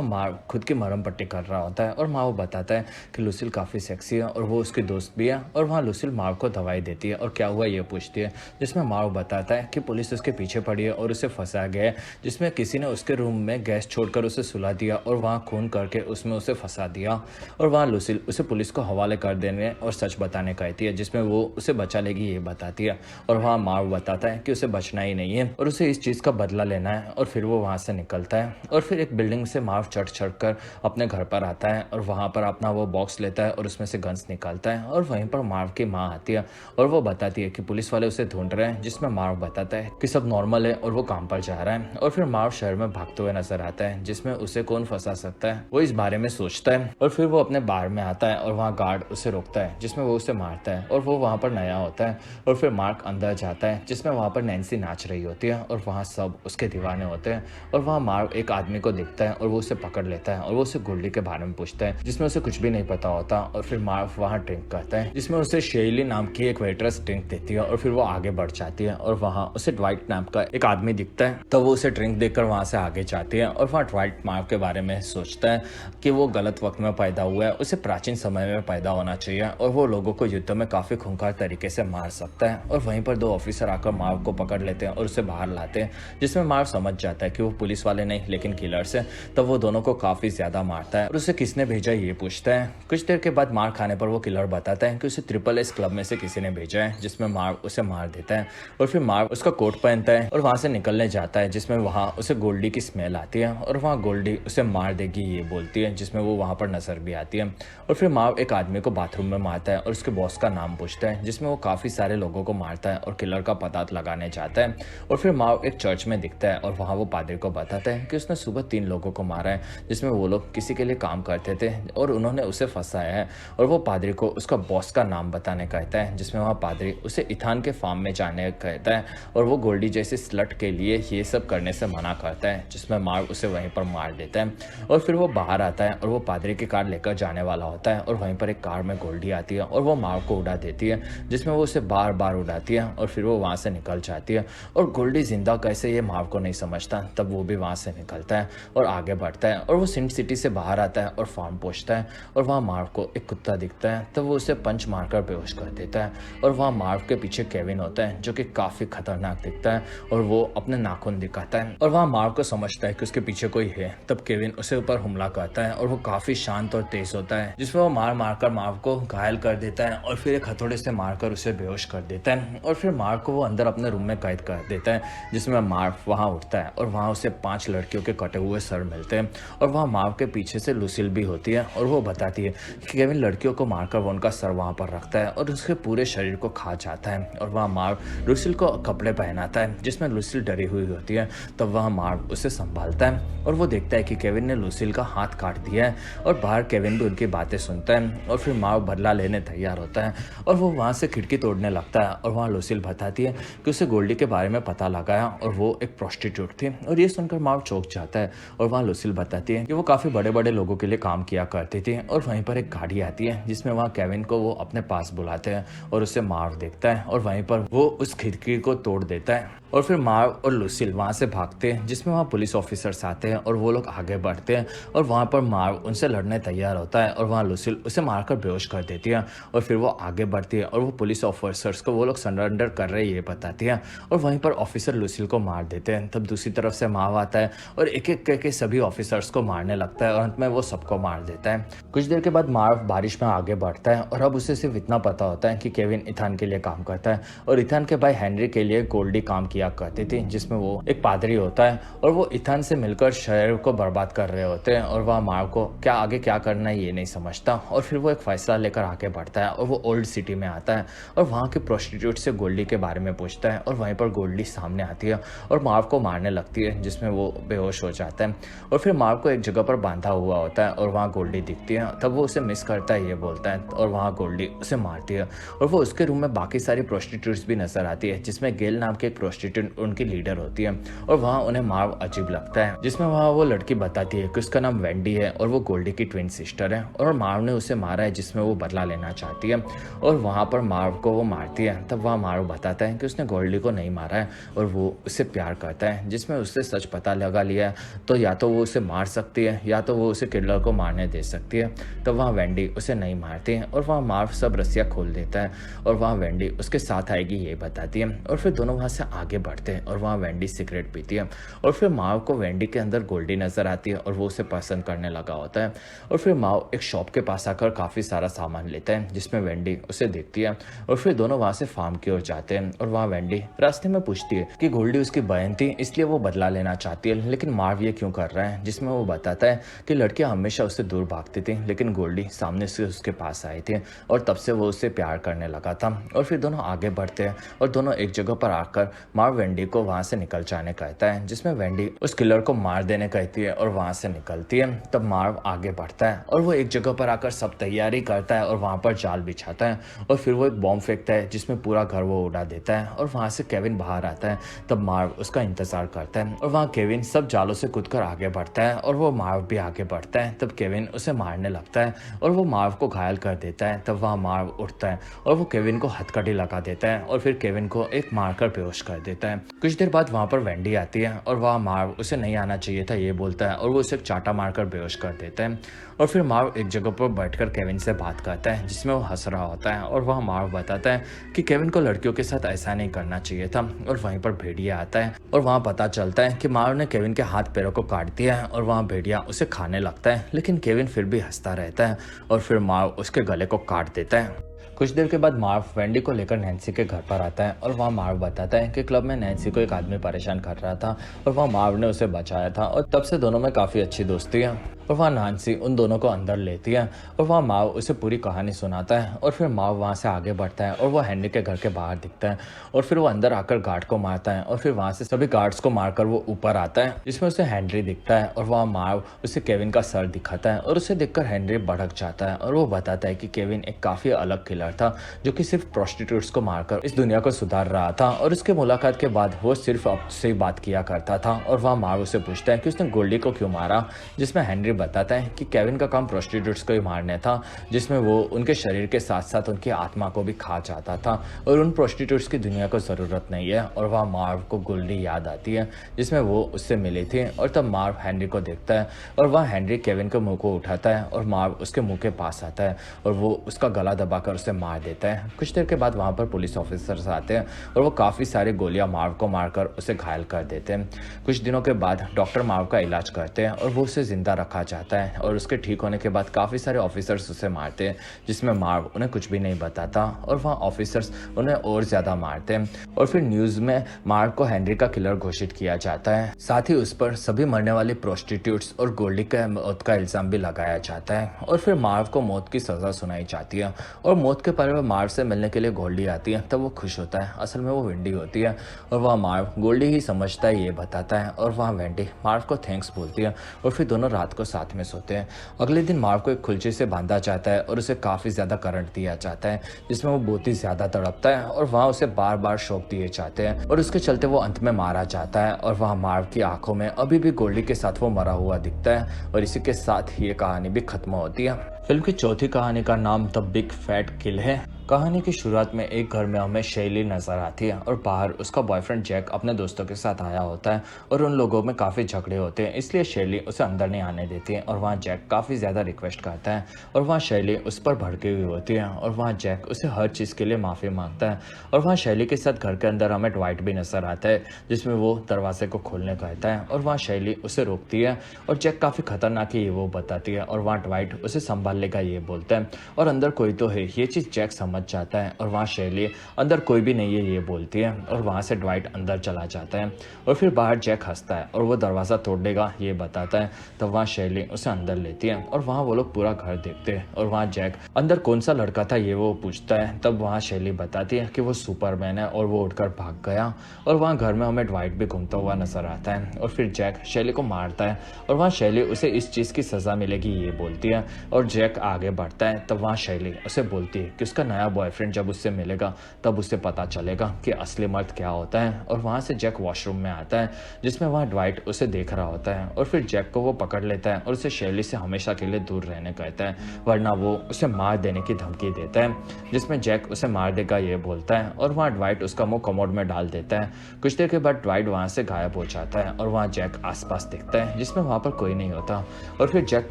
मार्व खुद की मरहम पट्टी कर रहा होता है और मार्व बताता है कि लूसिल काफ़ी सेक्सी है और वो उसकी दोस्त भी है और वहाँ लूसिल मार्व को दवाई देती है और क्या हुआ ये पूछती है, जिसमें मार्व बताता है कि पुलिस उसके पीछे पड़ी है और उसे फंसाया गया है, जिसमें किसी ने उसके रूम में गैस छोड़कर उसे सुला दिया और वहाँ खून करके उसमें उसे फंसा दिया और वहाँ लूसिल उसे पुलिस को हवाले कर देने और सच बताने कहती है, जिसमें वो उसे बचा लेगी ये बताती है और वहाँ मार्व बताता बताता है कि उसे बचना ही नहीं है और उसे इस चीज का बदला लेना है। और फिर वो वहां से निकलता है और फिर एक बिल्डिंग से मार्व चढ़ कर अपने घर पर आता है और वहां पर अपना वो बॉक्स लेता है और उसमें से गन्स निकालता है। और वहीं पर मार्व की माँ आती है और वो बताती है कि पुलिस वाले उसे ढूंढ रहे हैं, जिसमें मार्व बताता है कि सब नॉर्मल है और वो काम पर जा रहा है। और फिर मार्व शहर में भागते हुए नजर आता है, जिसमें उसे कौन फंसा सकता है वो इस बारे में सोचता है। और फिर वो अपने बार में आता है और वहाँ गार्ड उसे रोकता है, जिसमें वो उसे मारता है और वो वहाँ पर नया होता है। और फिर मार्क अंदर जाता है, जिसमें वहाँ पर नैन्सी नाच रही होती है और वहाँ सब उसके दीवाने होते हैं। और वहाँ मार्व एक आदमी को दिखता है और वो उसे पकड़ लेता है और वो उसे गोल्डी के बारे में पूछता है, जिसमें उसे कुछ भी नहीं पता होता। और फिर मार्व वहाँ ड्रिंक करता है, जिसमें उसे शेरली नाम की एक वेट्रेस ड्रिंक देती है। और फिर वो आगे बढ़ जाती है और वहाँ उसे ड्वाइट नाम का एक आदमी दिखता है, तो वो उसे ड्रिंक देकर वहाँ से आगे जाती है। और वहाँ ड्वाइट मार्व के बारे में सोचता है कि वो गलत वक्त में पैदा हुआ है, उसे प्राचीन समय में पैदा होना चाहिए और वो लोगों को युद्ध में काफी खूंखार तरीके से मार सकता है। और वहीं पर दो ऑफिसर आकर मार्व को पकड़ लेते हैं और उसे बाहर लाते हैं, जिसमें मार्व समझ जाता है कि वो पुलिस वाले नहीं लेकिन किलर्स है। तब वो दोनों को काफी ज्यादा मारता है और उसे किसने भेजा ये पूछता है। कुछ देर के बाद मार खाने पर वो किलर बताता है कि उसे ट्रिपल एस क्लब में से किसी ने भेजा है, जिसमें मार्व उसे मार देता है। और फिर मार्व उसका कोट पहनता है और वहां से निकलने जाता है, जिसमें वहां उसे गोल्डी की स्मेल आती है और वहां गोल्डी उसे मार देगी ये बोलती है, जिसमें वो वहां पर नजर भी आती है। और फिर मार्व एक आदमी को बाथरूम में मारता है और उसके बॉस का नाम पूछता है, जिसमें वो काफी सारे लोगों को मारता है और किलर का पता लगाने जाता है। और फिर मार्व एक चर्च में दिखता है और वहां वो पादरी को बताता है कि उसने सुबह 3 लोगों को मारा है, जिसमें वो लोग किसी के लिए काम करते थे और उन्होंने उसे फंसाया है। और वो पादरी को उसका बॉस का नाम बताने कहता है, जिसमें वहाँ पादरी उसे इथान के फार्म में जाने कहता है और वो गोल्डी जैसे स्लट के लिए ये सब करने से मना करता है, जिसमें मार्व उसे वहीं पर मार देता है। और फिर वो बाहर आता है और वो पादरी की कार लेकर जाने वाला होता है और वहीं पर एक कार में गोल्डी आती है और वो मार्व को उड़ा देती है, जिसमें वो उसे बार बार उड़ाती है और फिर वो वहाँ से निकल जाती है। और गोल्डी जिंदा कैसे ये मार्व को नहीं समझता, तब वो भी वहाँ से निकलता है और आगे बढ़ता है और वो सिंट सिटी से बाहर आता है और फार्म पहुंचता है। और वहाँ मार्व को एक कुत्ता दिखता है, तब वो उसे पंच मारकर बेहोश कर देता है। और वहाँ मार्व के पीछे केविन होता है, जो कि काफी खतरनाक दिखता है और वो अपने नाखून दिखाता है। और वहाँ मार्व को समझता है कि उसके पीछे कोई है, तब केविन उसे ऊपर हमला करता है और वो काफी शांत और तेज होता है, जिसमें वो मार मारकर मार्व को घायल कर देता है और फिर एक हथौड़े से मारकर उसे बेहोश कर देता है। और फिर मार्व को वो अंदर अपने रूम में कैद कर देता है, जिसमें मार्व वहाँ उठता है और वहाँ उसे 5 लड़कियों के कटे हुए सर मिलते हैं। और वहाँ मार्व के पीछे से लुसिल भी होती है और वो बताती है कि केविन लड़कियों को मारकर वो उनका सर वहाँ पर रखता है और उसके पूरे शरीर को खा जाता है। और वहाँ मार्व लुसिल को कपड़े पहनाता है, जिसमें लुसिल डरी हुई होती है। तब वहाँ मार्व उसे संभालता है और वो देखता है कि केविन ने लुसिल का हाथ काट दिया है। और बाहर केविन भी उनकी बातें सुनता है और फिर मार्व बदला लेने तैयार होता है और वो वहाँ से खिड़की तोड़ने लगता है। और वहाँ लुसिल बताती है कि उसे गोल्डी के बारे में पता लगाया और वो एक प्रोस्टिट्यूट थी। और ये सुनकर मार्व चौंक जाता है। और वहाँ लुसिल बताती है कि वो काफी बड़े बड़े लोगों के लिए काम किया करती थी। और वहीं पर एक गाड़ी आती है, जिसमें वहाँ केविन को वो अपने पास बुलाते हैं और उसे मार्व देखता है और वहीं पर वो उस खिड़की को तोड़ देता है। और फिर मार्व और लुसिल वहाँ से भागते हैं, जिसमें वहाँ पुलिस ऑफिसर्स आते हैं और वो लोग आगे बढ़ते हैं। और वहाँ पर मार्व उनसे लड़ने तैयार होता है और वहाँ लुसिल उसे मारकर बेहोश कर देती है। और फिर वो आगे बढ़ती है और वो पुलिस ऑफिसर्स को वो लोग सरेंडर कर रहे ये बताती है। और वहीं पर ऑफिसर लुसिल को मार देते हैं। तब दूसरी तरफ से मार्व आता है और एक एक करके सभी ऑफिसर्स को मारने लगता है और अंत में वो सबको मार देता है। कुछ देर के बाद मार्व बारिश में आगे बढ़ता है और अब उसे सिर्फ इतना पता होता है कि केविन इथान के लिए काम करता है और इथान के भाई हेनरी के लिए गोल्डी काम किया करती थी, जिसमें वो एक पादरी होता है और वो इथान से मिलकर शहर को बर्बाद कर रहे होते हैं। और वह मार्व को आगे क्या करना है ये नहीं समझता और फिर वो एक फैसला लेकर आगे बढ़ता है और वो ओल्ड सिटी में आता है और वहाँ के प्रोस्टिट्यूट से गोल्डी के बारे में पूछता है। और वहीं पर गोल्डी सामने आती है और मार्व को मारने लगती है, जिसमें वो बेहोश हो जाता है। और फिर मार्व को एक जगह पर बांधा हुआ होता है और वहाँ गोल्डी दिखती है। तब वो उसे मिस करता है ये बोलता है और वहाँ गोल्डी उसे मारती है। और वो उसके रूम में बाकी सारी प्रोस्टिट्यूट्स भी नजर आती है, जिसमें गेल नाम के एक प्रोस्टिट्यूट उनकी लीडर होती है। और वहाँ उन्हें मार्व अजीब लगता है, जिसमें वहाँ वो लड़की बताती है कि उसका नाम वेंडी है और वो गोल्डी की ट्विन सिस्टर है और मार्व ने उसे मारा है, जिसमें वो बदला लेना चाहती है। और वहाँ पर मार्व को वो मारती है। तब वहाँ मार्व बताता है कि उसने गोल्डी को नहीं मारा है और वो उससे प्यार करता है, जिसमें उससे सच पता लगा लिया है तो या तो वो उसे मार सकती है या तो वो उसे किलर को मारने दे सकती है। तो वहाँ वेंडी उसे नहीं मारती है और वहाँ मार्व सब रस्सियाँ खोल देता है और वहाँ वेंडी उसके साथ आएगी ये बताती है। और फिर दोनों वहाँ से आगे आगे बढ़ते हैं और वहाँ वेंडी सिगरेट पीती है और फिर मार्व को वेंडी के अंदर गोल्डी नजर आती है और वो उसे पसंद करने लगा होता है। और फिर मार्व एक शॉप के पास आकर काफ़ी सारा सामान लेता है जिसमें वेंडी उसे देखती है और फिर दोनों वहाँ से फार्म की ओर जाते हैं। और वहाँ वेंडी रास्ते में पूछती है कि गोल्डी उसकी बहन थी इसलिए वो बदला लेना चाहती है, लेकिन मार्व ये क्यों कर रहा है, जिसमें वो बताता है कि लड़कियां हमेशा उससे दूर भागती थी लेकिन गोल्डी सामने से उसके पास आई थी और तब से वो उससे प्यार करने लगा था। और फिर दोनों आगे बढ़ते हैं और दोनों एक जगह पर आकर मार्व वेंडी को वहां से निकल जाने कहता है, जिसमें वेंडी उस किलर को मार देने कहती है और वहां से निकलती है। तब मार्व आगे बढ़ता है और वो एक जगह पर आकर सब तैयारी करता है और वहां पर जाल बिछाता है और फिर वो एक बॉम्ब फेंकता है जिसमें पूरा घर वो उड़ा देता है। और वहां से केविन बाहर आता है। तब मार्व उसका इंतजार करता है और वहाँ केविन सब जालों से कूदकर आगे बढ़ता है और वो मार्व भी आगे बढ़ता है। तब केविन उसे मारने लगता है और वो मार्व को घायल कर देता है। तब वहाँ मार्व उठता है और वो केविन को हथकड़ी लगा देता है और फिर केविन को एक मारकर बेहोश कर देता है। कुछ देर बाद वहाँ पर वेंडी आती है और वहाँ मार्व उसे नहीं आना चाहिए था ये बोलता है और वो उसे चाटा मारकर बेहोश कर देता है। और फिर मार्व एक जगह पर बैठकर केविन से बात करता है जिसमें वो हंस रहा होता है और वह मार्व बताता है कि केविन को लड़कियों के साथ ऐसा नहीं करना चाहिए था। और वहीं पर भेड़िया आता है और वहाँ पता चलता है कि मार्व ने केविन के हाथ पैरों को काट दिया है और वहाँ भेड़िया उसे खाने लगता है, लेकिन केविन फिर भी हंसता रहता है और फिर मार्व उसके गले को काट देता है। कुछ देर के बाद मार्व वेंडी को लेकर नैन्सी के घर पर आता है और वहाँ मार्व बताता है कि क्लब में नैन्सी को एक आदमी परेशान कर रहा था और वहाँ मार्व ने उसे बचाया था और तब से दोनों में काफ़ी अच्छी दोस्ती है। और वहाँ नैन्सी उन दोनों को अंदर लेती है और वहाँ मार्व उसे पूरी कहानी सुनाता है और फिर मार्व वहाँ से आगे बढ़ता है और वह हेनरी के घर के बाहर दिखता है और फिर वो अंदर आकर गार्ड को मारता है और फिर वहाँ से सभी गार्ड्स को मारकर वो ऊपर आता है जिसमें उसे हेनरी दिखता है और वहाँ मार्व उसे केविन का सर दिखाता है और उसे देखकर हेनरी भड़क जाता है और वो बताता है कि केविन एक काफ़ी अलग किलर था जो कि सिर्फ प्रोस्टिट्यूट्स को मारकर इस दुनिया को सुधार रहा था और उसके मुलाकात के बाद वो सिर्फ आपसे बात किया करता था। और वहाँ मार्व उसे पूछता है कि उसने गोल्डी को क्यों मारा, जिसमें हेनरी बताता है कि केविन का काम प्रोस्टिट्यूट्स को ही मारने था, जिसमें वो उनके शरीर के साथ साथ उनकी आत्मा को भी खा जाता था और उन प्रोस्टिट्यूट्स की दुनिया को ज़रूरत नहीं है। और वहाँ मार्व को गोल्डी याद आती है जिसमें वो उससे मिली थी और तब मार्व हेनरी को देखता है और वहाँ हेनरी केविन के मुंह को उठाता है और मार्व उसके मुंह के पास आता है और वो उसका गला दबाकर उसे मार देता है। कुछ देर के बाद वहाँ पर पुलिस ऑफिसर्स आते हैं और वो काफ़ी सारी गोलियां मार्व को मारकर उसे घायल कर देते हैं। कुछ दिनों के बाद डॉक्टर मार्व का इलाज करते हैं और वो उसे जिंदा रखा जाता है और उसके ठीक होने के बाद काफ़ी सारे ऑफिसर्स उसे मारते हैं जिसमें मार्व उन्हें कुछ भी नहीं बताता और वहाँ ऑफिसर्स उन्हें और ज़्यादा मारते हैं और फिर न्यूज़ में मार्व को हेनरी का किलर घोषित किया जाता है। साथ ही उस पर सभी मरने वाली प्रोस्टिट्यूट्स और गोल्डी के मौत का इल्ज़ाम भी लगाया जाता है और फिर मार्व को मौत की सज़ा सुनाई जाती है और मौत के पहले मार्व से मिलने के लिए गोल्डी आती है तब वो खुश होता है, असल में वो वेंडी होती है और वह मार्व गोल्डी ही समझता है ये बताता है और वहाँ वेंडी मार्व को थैंक्स बोलती है और फिर दोनों रात को साथ में सोते हैं। अगले दिन मार्व को एक खुलचे से बांधा जाता है और उसे काफ़ी ज़्यादा करंट दिया जाता है जिसमें वो बहुत ही ज़्यादा तड़पता है और वहाँ उसे बार बार शॉक दिए जाते हैं और उसके चलते वो अंत में मारा जाता है और वहाँ मार्व की आंखों में अभी भी गोल्डी के साथ वो मरा हुआ दिखता है और इसी के साथ ये कहानी भी खत्म होती है। फिल्म की चौथी कहानी का नाम द बिग फैट किल है। कहानी की शुरुआत में एक घर में हमें शैली नजर आती है और बाहर उसका बॉयफ्रेंड जैक अपने दोस्तों के साथ आया होता है और उन लोगों में काफ़ी झगड़े होते हैं, इसलिए शैली उसे अंदर नहीं आने देती है और वहाँ जैक काफ़ी ज़्यादा रिक्वेस्ट करता है और वहाँ शैली उस पर भड़की हुई होती है और वहाँ जैक उसे हर चीज़ के लिए माफ़ी मांगता है और वहाँ शैली के साथ घर के अंदर हमें ड्वाइट भी नजर आता है जिसमें वो दरवाजे को खोलने कहता है और वहाँ शैली उसे रोकती है और जैक काफ़ी खतरनाक है ये वो बताती है और वहाँ ड्वाइट उसे संभाल लेगा ये बोलता है और अंदर कोई तो है, ये चीज़ जैक समझ जाता है और वहाँ शैली अंदर कोई भी नहीं है ये बोलती है और वहाँ से ड्वाइट अंदर चला जाता है और फिर बाहर जैक हंसता है और वो दरवाज़ा तोड़ देगा ये बताता है। तब वहाँ शैली उसे अंदर लेती है और वहाँ वो लोग पूरा घर देखते हैं और वहाँ जैक अंदर कौन सा लड़का था ये वो पूछता है। तब वहाँ शैली बताती है कि वो सुपरमैन है और वो उठकर भाग गया और वहाँ घर में हमें ड्वाइट भी घूमता हुआ नजर आता है और फिर जैक शैली को मारता है और वहाँ शैली उसे इस चीज़ की सज़ा मिलेगी ये बोलती है और जैक आगे बढ़ता है। तब वहाँ शैली उसे बोलती है कि उसका नया बॉयफ्रेंड जब उससे मिलेगा तब उसे पता चलेगा कि असली मर्द क्या होता है और वहाँ से जैक वॉशरूम में आता है जिसमें वहाँ ड्वाइट उसे देख रहा होता है और फिर जैक को वो पकड़ लेता है और उसे शैली से हमेशा के लिए दूर रहने कहता है वरना वो उसे मार देने की धमकी देता है जिसमें जैक उसे मार देगा ये बोलता है और वहाँ ड्वाइट उसका मुंह कमोड में डाल देता है। कुछ देर के बाद ड्वाइट वहाँ से गायब हो जाता है और वहाँ जैक आसपास दिखता है जिसमें वहाँ पर कोई नहीं होता और फिर जैक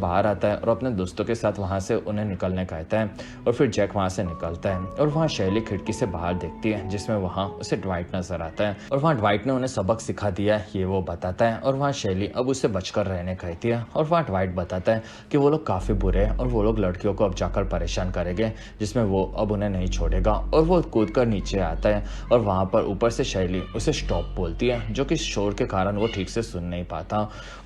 बाहर आता है और अपने दोस्तों के साथ वहाँ से उन्हें निकलने कहता है और फिर जैक वहाँ से निकलता होता है और वहाँ शैली खिड़की से बाहर देखती है जिसमें वहाँ उसे ड्वाइट नजर आता है और वहाँ ड्वाइट ने उन्हें सबक सिखा दिया है ये वो बताता है और वहाँ शैली अब उसे बचकर रहने कहती है और वहाँ ड्वाइट बताता है कि वो लोग काफी बुरे हैं और वो लोग लड़कियों को अब जाकर परेशान करेंगे जिसमें वो अब उन्हें नहीं छोड़ेगा और वो कूद कर नीचे आता है और वहाँ पर ऊपर से शैली उसे स्टॉप बोलती है जो कि शोर के कारण वो ठीक से सुन नहीं पाता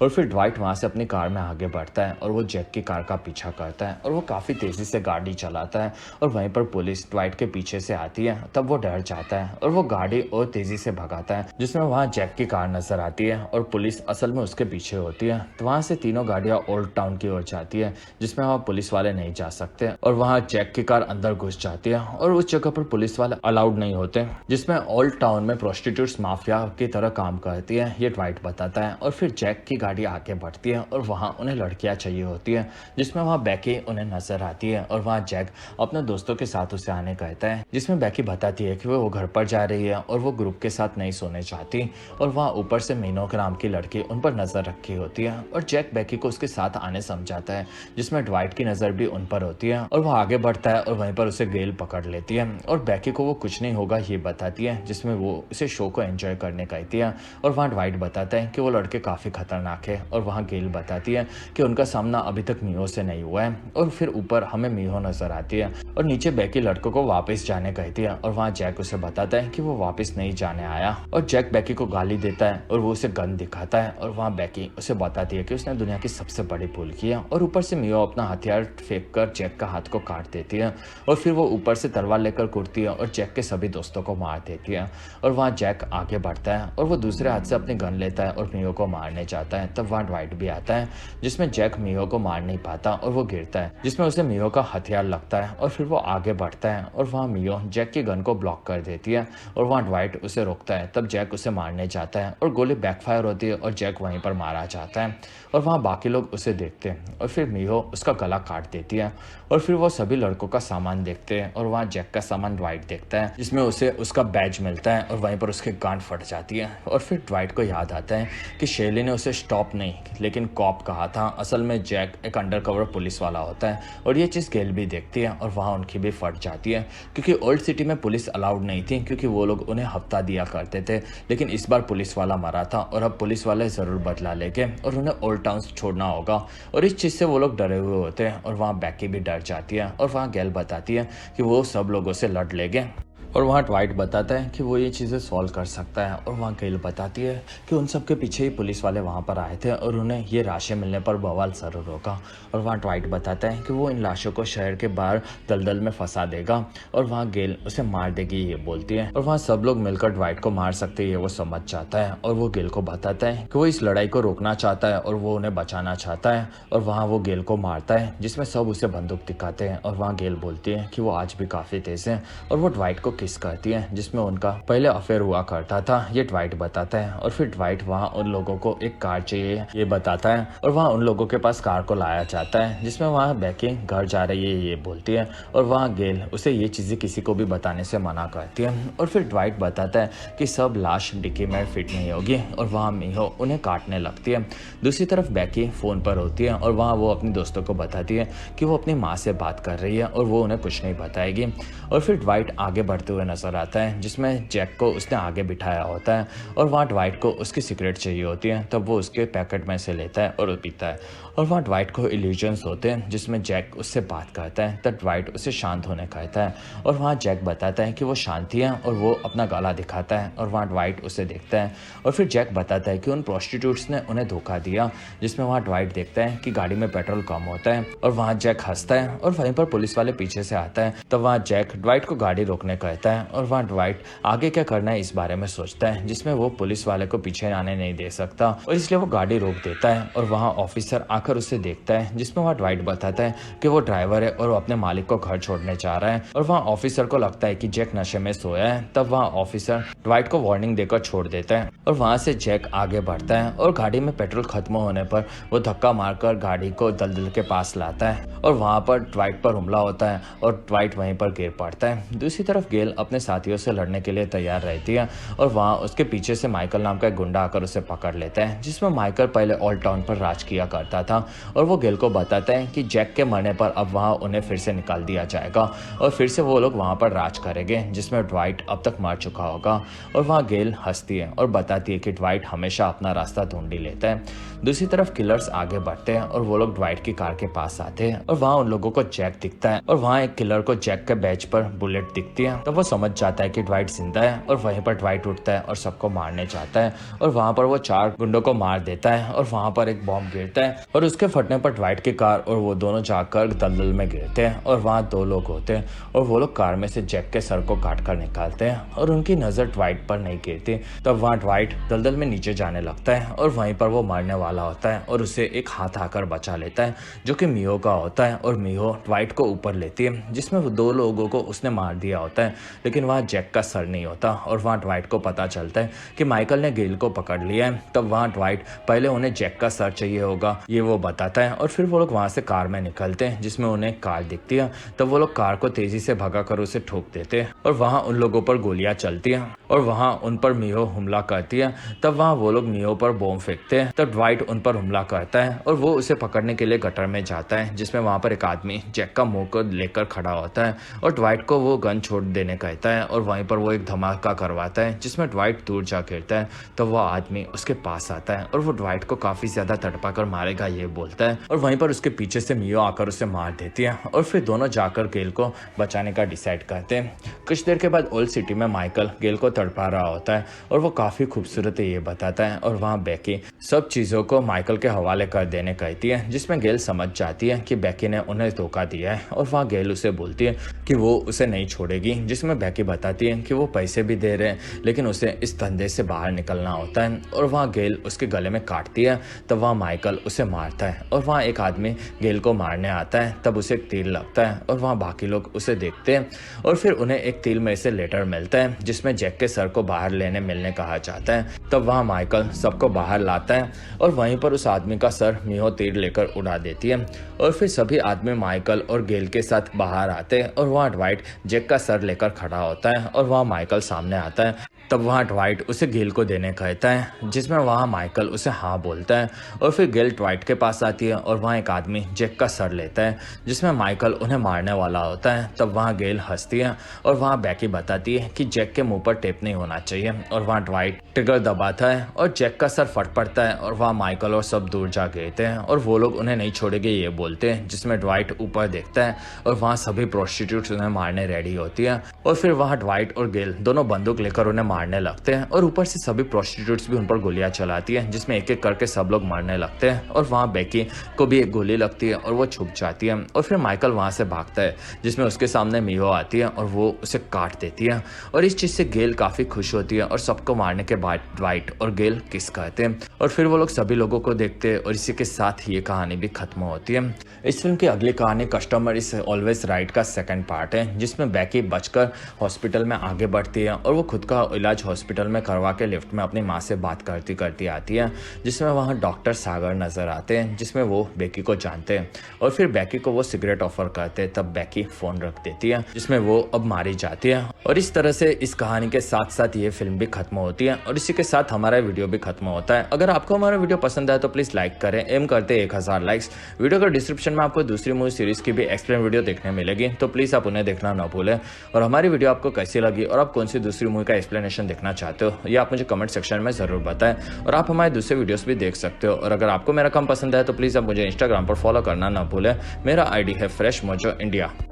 और फिर ड्वाइट वहाँ से अपनी कार में आगे बढ़ता है और वो जैक की कार का पीछा करता है और वो काफी तेजी से गाड़ी चलाता है और वहीं पर पुलिस ड्वाइट के पीछे से आती है तब वो डर जाता है और वो गाड़ी और तेजी से भगाता है जिसमें वहाँ जैक की कार नजर आती है और पुलिस असल में उसके पीछे होती है। तो वहाँ से तीनों गाड़ियां ओल्ड टाउन की ओर जाती है जिसमें वहाँ पुलिस वाले नहीं जा सकते और वहाँ जैक की कार अंदर घुस जाती है और उस जगह पर पुलिस वाले अलाउड नहीं होते जिसमें ओल्ड टाउन में प्रोस्टिट्यूट्स माफिया की तरह काम करती है ये ड्वाइट बताता है। और फिर जैक की गाड़ी आगे बढ़ती है और वहाँ उन्हें लड़कियां चाहिए होती है जिसमें वहाँ बैकी उन्हें नजर आती है और वहाँ जैक अपने दोस्तों के साथ उसे आने कहता है जिसमें बैकी बताती है कि वो घर पर जा रही है और वो ग्रुप के साथ नहीं सोने चाहती और वहाँ ऊपर से मीनो के नाम की लड़की उन पर नजर रखी होती है और जैक बैकी को उसके साथ आने समझाता है जिसमें ड्वाइट की नजर भी उन पर होती है और वो आगे बढ़ता है और वहीं पर उसे गेल पकड़ लेती है और बैकी को वो कुछ नहीं होगा ये बताती है जिसमें वो उसे शो को एंजॉय करने कहती है और वहाँ ड्वाइट बताता है कि वो लड़के काफी खतरनाक है और वहाँ गेल बताती है कि उनका सामना अभी तक मीहो से नहीं हुआ है और फिर ऊपर हमें मीहो नजर आती है और नीचे बैकी लड़कों को वापस जाने कहती है और वहाँ जैक उसे बताता है कि वो वापस नहीं जाने आया और जैक बैकी को गाली देता है और वो उसे गन दिखाता है और वहाँ बैकी उसे बताती है कि उसने दुनिया की सबसे बड़ी भूल की है और ऊपर से मीहो अपना हथियार फेंक कर जैक का हाथ को काट देती है और फिर वो ऊपर से तलवार लेकर कूदती है और जैक के सभी दोस्तों को मार देती है और वहाँ जैक आगे बढ़ता है और वो दूसरे हाथ से अपनी गन लेता है और मीहो को मारने जाता है तब वहाँ ड्वाइट भी आता है जिसमें जैक मीहो को मार नहीं पाता और वो गिरता है जिसमें उसे मीहो का हथियार लगता है और फिर वो आगे बढ़ता है और वहाँ मीहो जैक की गन को ब्लॉक कर देती है और वहाँ ड्वाइट उसे रोकता है तब जैक उसे मारने जाता है और गोली बैकफायर होती है और जैक वहीं पर मारा जाता है और वहाँ बाकी लोग उसे देखते हैं और फिर मीहो उसका गला काट देती है और फिर वो सभी लड़कों का सामान देखते हैं और वहाँ जैक का सामान ड्वाइट देखता है जिसमें उसे उसका बैज मिलता है और वहीं पर उसकी गांड फट जाती है और फिर ड्वाइट को याद आता है कि शैली ने उसे स्टॉप नहीं लेकिन कॉप कहा था। असल में जैक एक अंडरकवर पुलिस वाला होता है और ये चीज़ गेल भी देखती है और वहाँ उनकी भी फट जाती है क्योंकि ओल्ड सिटी में पुलिस अलाउड नहीं थी क्योंकि वो लोग उन्हें हफ्ता दिया करते थे लेकिन इस बार पुलिस वाला मरा था और अब पुलिस वाले ज़रूर बदला लेंगे और उन्हें ओल्ड टाउन छोड़ना होगा और इस चीज़ से वो लोग डरे हुए होते हैं और वहाँ बैकी भी डर जाती है और वहाँ गेल बताती है कि वो सब लोगों से लड़ लेंगे और वहाँ ड्वाइट बताता है कि वो ये चीज़ें सॉल्व कर सकता है और वहाँ गेल बताती है कि उन सब के पीछे ही पुलिस वाले वहाँ पर आए थे और उन्हें ये लाशें मिलने पर बवाल जरूर होगा और वहाँ ड्वाइट बताता है कि वो इन लाशों को शहर के बाहर दलदल में फंसा देगा और वहाँ गेल उसे मार देगी ये बोलती है और वहाँ सब लोग मिलकर ड्वाइट को मार सकते हैं वो समझ जाता है और वो गेल को बताता है कि वो इस लड़ाई को रोकना चाहता है और वो उन्हें बचाना चाहता है और वहाँ वो गेल को मारता है जिसमें सब उसे बंदूक दिखाते हैं और वहाँ गेल बोलती है कि वो आज भी काफ़ी तेज है और वो ड्वाइट को किस करती है जिसमें उनका पहले अफेयर हुआ करता था ये ड्वाइट बताता है और फिर ड्वाइट वहाँ उन लोगों को एक कार चाहिए ये बताता है और वहाँ उन लोगों के पास कार को लाया जाता है जिसमें वहाँ बैकी घर जा रही है ये बोलती है और वहाँ गेल उसे ये चीजें किसी को भी बताने से मना करती है और फिर ड्वाइट बताता है कि सब लाश डिक्की में फिट नहीं होगी और वहाँ मीहो उन्हें काटने लगती है। दूसरी तरफ बैकी फोन पर होती है और वहाँ वो अपने दोस्तों को बताती है कि वो अपनी माँ से बात कर रही है और वो उन्हें कुछ नहीं बताएगी और फिर ड्वाइट आगे बढ़ते हुए नजर आता है जिसमें जैक को उसने आगे बिठाया होता है और वहाँ ड्वाइट को उसकी सिगरेट चाहिए होती है तब वो उसके पैकेट में से लेता है और पीता है और वहाँ ड्वाइट को इल्यूजन्स होते हैं जिसमें जैक उससे बात करता है तब ड्वाइट उसे शांत होने कहता है और वहाँ जैक बताता है कि वो शांति है और वो अपना गला दिखाता है और वहाँ ड्वाइट उसे देखता है और फिर जैक बताता है कि उन प्रोस्टिट्यूट्स ने उन्हें धोखा दिया जिसमें वहाँ ड्वाइट देखता है कि गाड़ी में पेट्रोल कम होता है और वहाँ जैक हंसता है और वहीं पर पुलिस वाले पीछे से आता है तब वहाँ जैक ड्वाइट को गाड़ी रोकने कहता है और वहाँ ड्वाइट आगे क्या करना है इस बारे में सोचता है जिसमें वो पुलिस वाले को पीछे आने नहीं दे सकता और इसलिए वो गाड़ी रोक देता है और वहाँ ऑफिसर आकर उसे देखता है जिसमें वहाँ ड्वाइट बताता है कि वो ड्राइवर है और वो अपने मालिक को घर छोड़ने जा रहा है और वहाँ ऑफिसर को लगता है कि जैक नशे में सोया है तब वहाँ ऑफिसर ड्वाइट को वार्निंग देकर छोड़ देता है और वहाँ से जैक आगे बढ़ता है और गाड़ी में पेट्रोल खत्म होने पर वो धक्का मारकर गाड़ी को दलदल के पास लाता है और वहाँ पर ड्वाइट पर हमला होता है और ड्वाइट वहीं पर गिर पड़ता है। दूसरी तरफ गेल गेल अपने साथियों से लड़ने के लिए तैयार रहती है और वहाँ उसके पीछे से माइकल नाम का एक गुंडा आकर उसे पकड़ लेता है, जिसमें माइकल पहले ओल्ड टाउन पर राज किया करता था और वो गेल को बताता है कि जैक के मरने पर अब वहाँ उन्हें फिर से निकाल दिया जाएगा और फिर से वो लोग वहाँ पर राज करेंगे, जिसमें ड्वाइट अब तक मर चुका होगा। और वहाँ गेल हंसती है और बताती है कि ड्वाइट हमेशा अपना रास्ता ढूंढ ही लेता है। दूसरी तरफ किलर्स आगे बढ़ते हैं और वो लोग ड्वाइट की कार के पास आते हैं और वहाँ उन लोगों को जैक दिखता है और वहाँ एक किलर को जैक के बैच पर बुलेट दिखती है। तो वो समझ जाता है कि ड्वाइट जिंदा है और वहीं पर ड्वाइट उठता है और सबको मारने चाहता है और वहाँ पर वो 4 गुंडों को मार देता है और वहाँ पर एक बॉम्ब गिरता है और उसके फटने पर ड्वाइट की कार और वो दोनों जाकर दलदल में गिरते हैं और वहाँ 2 लोग होते हैं और वो लोग कार में से जैक के सर को काट कर निकालते हैं और उनकी नजर ड्वाइट पर नहीं गिरती। तब वहाँ ड्वाइट दलदल में नीचे जाने लगता है और वहीं पर वो मरने वाला होता है और उसे एक हाथ आकर बचा लेता है, जो कि मियो का होता है। और मियो ड्वाइट को ऊपर लेती है, जिसमें वो 2 लोगों को उसने मार दिया होता है, लेकिन वहाँ जैक का सर नहीं होता और वहाँ ड्वाइट को पता चलता है कि माइकल ने गेल को पकड़ लिया है। तब वहाँ ड्वाइट पहले उन्हें जैक का सर चाहिए होगा, ये वो बताता है और फिर वो लोग वहाँ से कार में निकलते हैं, जिसमें उन्हें कार दिखती है। तब वो लोग कार को तेजी से भगाकर उसे ठोक देते हैं और वहाँ उन लोगों पर गोलियां चलती हैं और वहाँ उन पर मियो हमला करती है। तब वहाँ वो लोग मियो पर बॉम्ब फेंकते हैं। तब ड्वाइट उन पर हमला करता है और वो उसे पकड़ने के लिए गटर में जाता है, जिसमें वहाँ पर एक आदमी जैक का मुंह को लेकर खड़ा होता है और ड्वाइट को वो गन छोड़ देने कहता है और वहीं पर वो एक धमाका करवाता है, जिसमें ड्वाइट दूर जा गिरता है। तो वो आदमी उसके पास आता है और वो ड्वाइट को काफी ज्यादा तड़पा कर मारेगा ये बोलता है और वहीं पर उसके पीछे से मियो आकर उसे मार देती है और फिर दोनों जाकर गेल को बचाने का डिसाइड करते हैं। कुछ देर के बाद ओल्ड सिटी में माइकल गेल को तड़पा रहा होता है और वो काफी खूबसूरत है ये बताता है और वहाँ बेकी सब चीजों को माइकल के हवाले कर देने कहती है, जिसमें गेल समझ जाती है कि बेकी ने उन्हें धोखा दिया है और वहाँ गेल उसे बोलती है कि वो उसे नहीं छोड़ेगी, जिसमें बेकी बताती है कि वो पैसे भी दे रहे हैं लेकिन उसे इस धंधे से बाहर निकलना होता है और वहाँ गेल उसके गले में काटती है। तब वहाँ माइकल उसे मारता है और वहाँ एक आदमी गेल को मारने आता है। तब उसे एक तीर लगता है और वहाँ बाकी लोग उसे देखते हैं और फिर उन्हें एक तीर में से लेटर मिलता है, जिसमें जैक के सर को बाहर लेने मिलने कहा जाता है। तब वहाँ माइकल सबको बाहर लाता है और वहीं पर उस आदमी का सर मियो तीर लेकर उड़ा देती है और फिर सभी आदमी माइकल और गेल के साथ बाहर आते हैं और वहाँ ड्वाइट जैक का सर लेकर खड़ा होता है और वहाँ माइकल सामने आता है। तब वहाँ ड्वाइट उसे गेल को देने कहता है, जिसमें वहाँ माइकल उसे हाँ बोलता है और फिर गेल ड्वाइट के पास आती है और वहाँ एक आदमी जैक का सर लेता है, जिसमें माइकल उन्हें मारने वाला होता है। तब वहाँ गेल हंसती है और वहाँ बेकी बताती है कि जैक के मुंह पर टेप नहीं होना चाहिए और वहाँ ड्वाइट ट्रिगर दबाता है और जैक का सर फट पड़ता है और वहाँ माइकल और सब दूर जा गिरते हैं और वो लोग उन्हें नहीं छोड़ेंगे ये बोलते हैं, जिसमें ड्वाइट ऊपर देखता है और वहाँ सभी प्रोस्टिट्यूट्स उन्हें मारने रेडी होती है और फिर वहाँ ड्वाइट और गेल दोनों बंदूक लेकर उन्हें मारने लगते हैं और ऊपर से सभी प्रोस्टिट्यूट्स भी उन पर गोलियां चलाती है, जिसमें एक एक करके सब लोग मरने लगते हैं और वहाँ बेकी को भी एक गोली लगती है और वो छुप जाती है और फिर माइकल वहाँ से भागता है, जिसमें उसके सामने मियो आती है और वो उसे काट देती है और इस चीज से गेल काफी खुश होती है और सबको मारने के बाद ड्वाइट और गेल किस कहते हैं और फिर वो लोग सभी लोगों को देखते हैं और इसी के साथ ये कहानी भी खत्म होती है। इस फिल्म की अगली कहानी कस्टमर इज ऑलवेज राइट का सेकंड पार्ट है, जिसमें बेकी बचकर हॉस्पिटल में आगे बढ़ती है और वो खुद का इलाज हॉस्पिटल में करवा के लिफ्ट में अपनी माँ से बात करती करती आती है, जिसमें वहाँ डॉक्टर सागर नजर आते हैं, जिसमें वो बेकी को जानते हैं और फिर बेकी को वो सिगरेट ऑफर करते हैं। तब बेकी फोन रख देती है, जिसमें वो अब मारी जाती है और इस तरह से इस कहानी के साथ साथ ये फिल्म भी खत्म होती है और इसी के साथ हमारा वीडियो भी खत्म होता है। अगर आपको हमारा वीडियो पसंद आए तो प्लीज लाइक करें, एम करते 1000 लाइक्स। वीडियो का डिस्क्रिप्शन में आपको दूसरी मूवी सीरीज की भी एक्सप्लेन वीडियो देखने मिलेगी, तो प्लीज आप उन्हें देखना ना भूलें। और हमारी वीडियो आपको कैसी लगी और आप कौन सी दूसरी मूवी का एक्सप्लेनेशन देखना चाहते हो ये आप मुझे कमेंट सेक्शन में जरूर बताएं और आप हमारे दूसरे वीडियोस भी देख सकते हो। और अगर आपको मेरा काम पसंद है तो प्लीज आप मुझे इंस्टाग्राम पर फॉलो करना ना भूलें। मेरा आईडी है फ्रेश मोजो इंडिया।